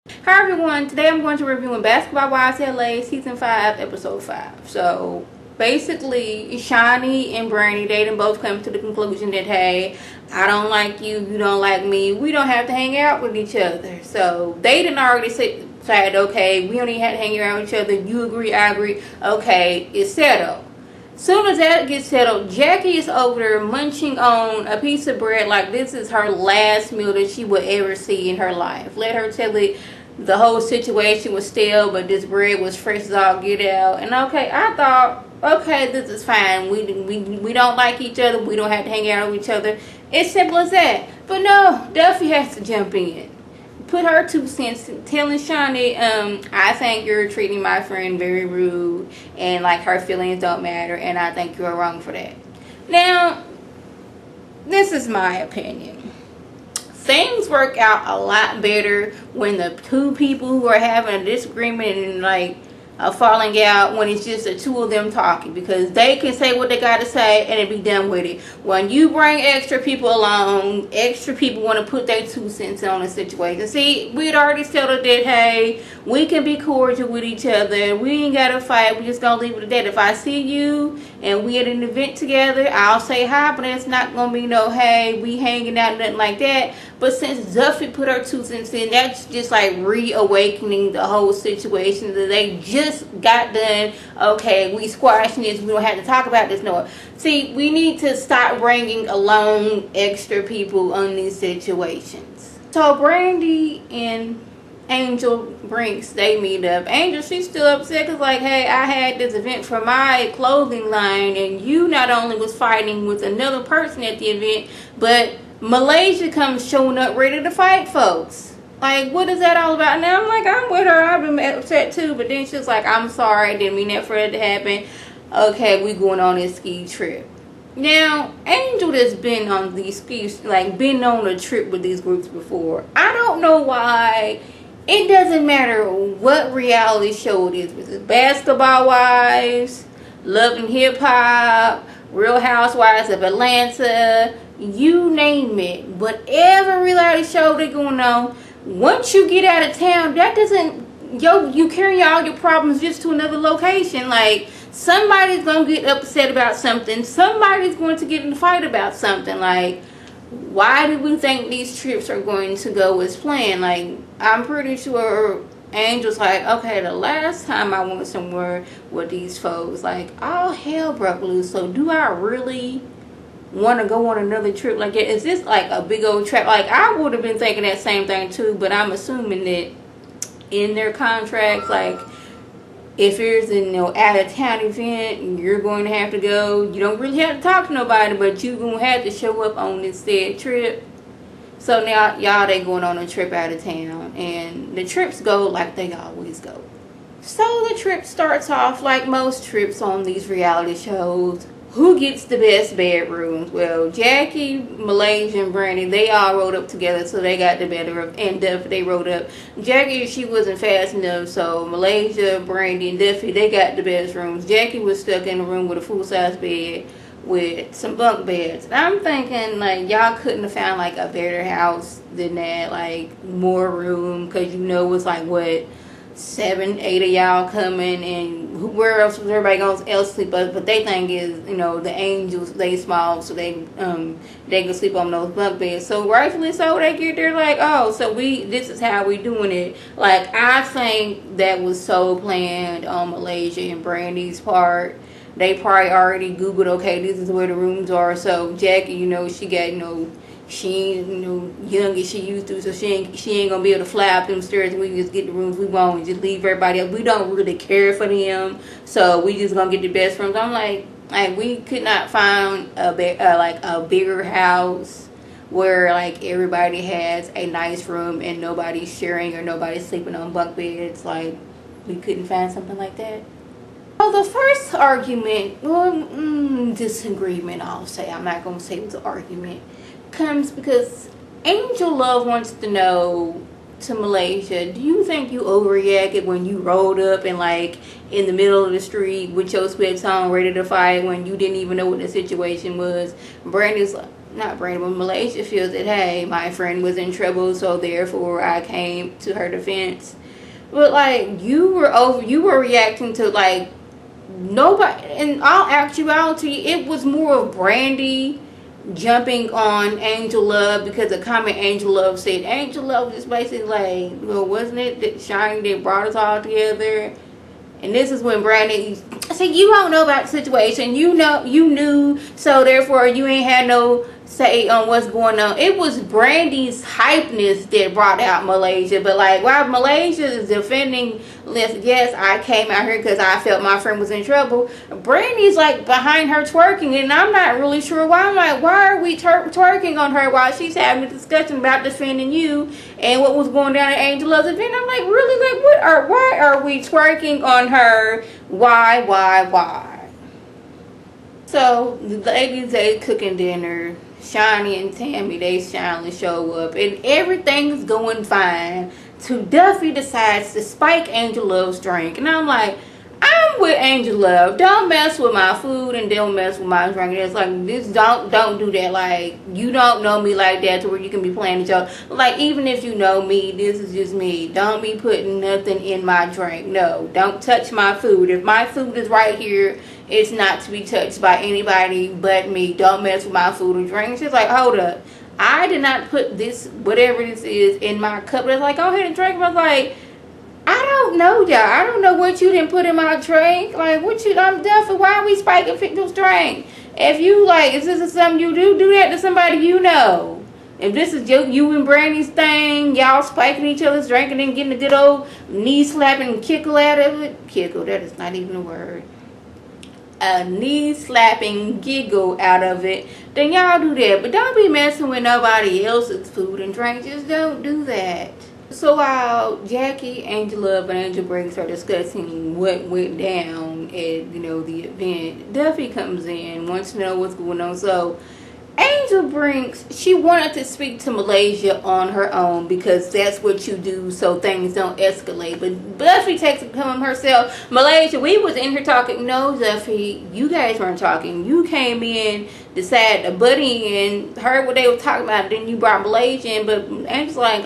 Hi everyone, today I'm going to review Basketball Wives LA Season 5, Episode 5. So basically, Shawnee and Brandy, they done both come to the conclusion that, hey, I don't like you, you don't like me, we don't have to hang out with each other. So they done already said, okay, we don't even have to hang around with each other, you agree, I agree, okay, it's settled. Soon as that gets settled, Jackie is over there munching on a piece of bread like this is her last meal that she would ever see in her life. Let her tell it, the whole situation was stale, but this bread was fresh as all get out. And okay, I thought, okay, this is fine. We don't like each other. We don't have to hang out with each other. It's simple as that. But no, Duffy has to jump in. Put her 2 cents, telling Shawnee, I think you're treating my friend very rude, and like her feelings don't matter, and I think you're wrong for that. Now, this is my opinion. Things work out a lot better when the 2 people who are having a disagreement and like a falling out, when it's just the 2 of them talking, because they can say what they got to say and it be done with it. When you bring extra people along, extra people want to put their 2 cents on the situation. See, we had already settled that, hey, we can be cordial with each other, we ain't got to fight, we just gonna leave it at that. If I see you and we at an event together, I'll say hi, but it's not gonna be no, hey, we hanging out, nothing like that. But since Duffy put her 2 cents in, that's just like reawakening the whole situation that they just got done. Okay, we squashing this, we don't have to talk about this no. See, we need to stop bringing along extra people on these situations. So Brandy and Angel Brinks, they meet up. Angel, she's still upset because like, hey, I had this event for my clothing line and you not only was fighting with another person at the event, but Malaysia comes showing up ready to fight folks. Like, what is that all about? Now I'm like, I'm with her, I've been upset too, but then she's like, I'm sorry, I didn't mean that for it to happen. Okay, we going on this ski trip. Now, Angel has been on these skis, like been on a trip with these groups before. I don't know why. It doesn't matter what reality show it is, with the Basketball Wives, Love and Hip Hop, Real Housewives of Atlanta, you name it. Whatever reality show they're going on, once you get out of town, that doesn't, you carry all your problems just to another location. Like, somebody's going to get upset about something. Somebody's going to get in a fight about something. Like, why do we think these trips are going to go as planned? Like, I'm pretty sure Angel's like, okay, the last time I went somewhere with these folks, like, all hell broke loose. So do I really want to go on another trip like that? Is this like a big old trap? Like, I would have been thinking that same thing too, but I'm assuming that in their contracts, like, if there's a out of town event, you're going to have to go. You don't really have to talk to nobody, but you're going to have to show up on this said trip. So now y'all, they going on a trip out of town, and the trips go like they always go. So the trip starts off like most trips on these reality shows. Who gets the best bedrooms? Well, Jackie, Malaysia, and Brandy, they all rode up together, so they got the better of, and Duffy, they rode up. Jackie, she wasn't fast enough, so Malaysia, Brandy, and Duffy, they got the best rooms. Jackie was stuck in a room with a full-size bed with some bunk beds. And I'm thinking, like, y'all couldn't have found, like, a better house than that, like, more room, because it's like, what, 7, 8 of y'all coming, and where else was everybody else sleep? But they think is, the Angels, they small, so they can sleep on those bunk beds. So rightfully so, they get there like, oh, so this is how we doing it. Like, I think that was so planned on Malaysia and Brandy's part. They probably already Googled, okay, this is where the rooms are. So Jackie, she got, she ain't young as she used to, so she ain't gonna be able to fly up them stairs, and we just get the rooms we want and just leave everybody else. We don't really care for them, so we just gonna get the best rooms. I'm like we could not find a bigger house where like everybody has a nice room and nobody's sharing or nobody's sleeping on bunk beds. Like, we couldn't find something like that. Well, the first argument, disagreement, I'll say, I'm not gonna say it was an argument, comes because Angel Love wants to know to Malaysia, do you think you overreacted when you rolled up and like in the middle of the street with your sweats on ready to fight when you didn't even know what the situation was? Brandy's not Brandon, but Malaysia feels that, hey, my friend was in trouble, so therefore I came to her defense. But like, you were reacting to like nobody. In all actuality, it was more of Brandi jumping on Angel Love because a comment Angel Love said. Angel Love was just basically like, well, wasn't it that SHAUNIE that brought us all together? And this is when Brandi said, you don't know about the situation. You knew, so therefore you ain't had no say on what's going on. It was Brandi's hypeness that brought out Malaysia. But like, while Malaysia is defending, yes, I came out here because I felt my friend was in trouble, Brandi's like behind her twerking, and I'm not really sure why. I'm like, why are we twerking on her while she's having a discussion about defending you and what was going down at Angel Love's event? I'm like, really? Like, why are we twerking on her? Why? So the ladies, they cooking dinner. SHAUNIE and Tammy, they finally show up, and everything's going fine till Duffy decides to spike Angel Love's drink. And I'm like, I'm with Angel Love. Don't mess with my food and don't mess with my drink. It's like, this, don't do that. Like, you don't know me like that to where you can be playing the joke. Like, even if you know me, this is just me. Don't be putting nothing in my drink. No, don't touch my food. If my food is right here, it's not to be touched by anybody but me. Don't mess with my food and drink. She's like, hold up. I did not put this, whatever this is, in my cup. It's like, go ahead and drink. I was like, I don't know, y'all. I don't know what you didn't put in my drink. Like, I'm done for. Why are we spiking people's drink? If you, like, if this is something you do that to somebody you know. If this is you and Brandi's thing, y'all spiking each other's drink and then getting a good old knee slapping kickle out of it. Kickle, that is not even a word. A knee slapping giggle out of it. Then y'all do that. But don't be messing with nobody else's food and drink. Just don't do that. So while Jackie, Angel Love, and Angel Briggs are discussing what went down at, the event, Duffy comes in, wants to know what's going on. So Angel Briggs, she wanted to speak to Malaysia on her own because that's what you do so things don't escalate. But Duffy takes it upon herself. Malaysia, we was in here talking. No, Duffy, you guys weren't talking. You came in, decided to butt in, heard what they were talking about, then you brought Malaysia in. But Angel's like,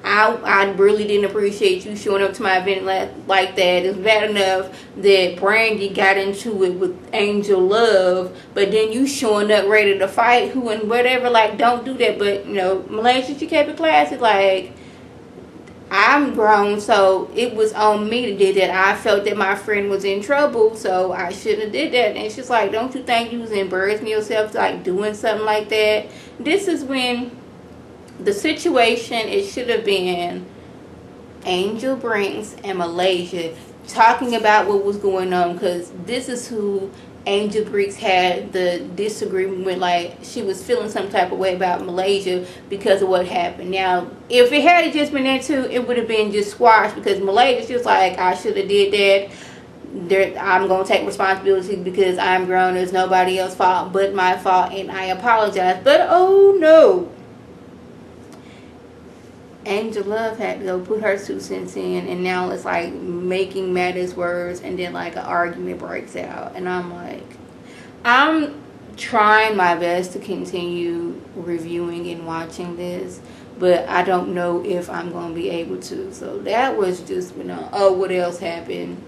I really didn't appreciate you showing up to my event like that. It's bad enough that Brandi got into it with Angel Love, but then you showing up ready to fight who and whatever. Like, don't do that. But, Malaysia, she kept it classy. Like, I'm grown, so it was on me to do that. I felt that my friend was in trouble, so I shouldn't have did that. And she's like, don't you think you was embarrassing yourself, like, doing something like that? This is when the situation, it should have been Angel Briggs and Malaysia talking about what was going on, because this is who Angel Briggs had the disagreement with. Like, she was feeling some type of way about Malaysia because of what happened. Now, if it had just been there too, it would have been just squashed, because Malaysia, she was like, I should have did that. I'm going to take responsibility because I'm grown. There's nobody else's fault but my fault, and I apologize. But oh no, Angel Love had to go put her 2 cents in, and now it's like making matters worse, and then like an argument breaks out. And I'm like, I'm trying my best to continue reviewing and watching this, but I don't know if I'm going to be able to. So that was just, oh, what else happened?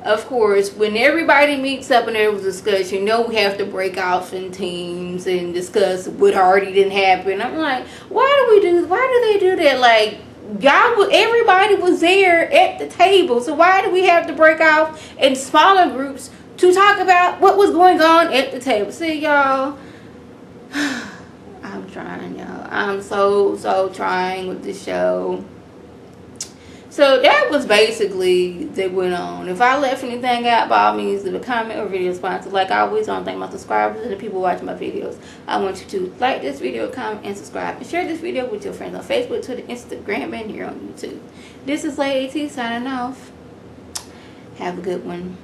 Of course, when everybody meets up and there was discussion, we have to break off in teams and discuss what already didn't happen. I'm like, why do they do that? Like, everybody was there at the table, so why do we have to break off in smaller groups to talk about what was going on at the table? See, y'all, I'm trying, y'all. I'm so trying with this show. So that was basically that went on. If I left anything out, by all means, leave a comment or video response. Like I always, I want to thank my subscribers and the people watching my videos. I want you to like this video, comment, and subscribe. And share this video with your friends on Facebook, Twitter, Instagram, and here on YouTube. This is Lady T signing off. Have a good one.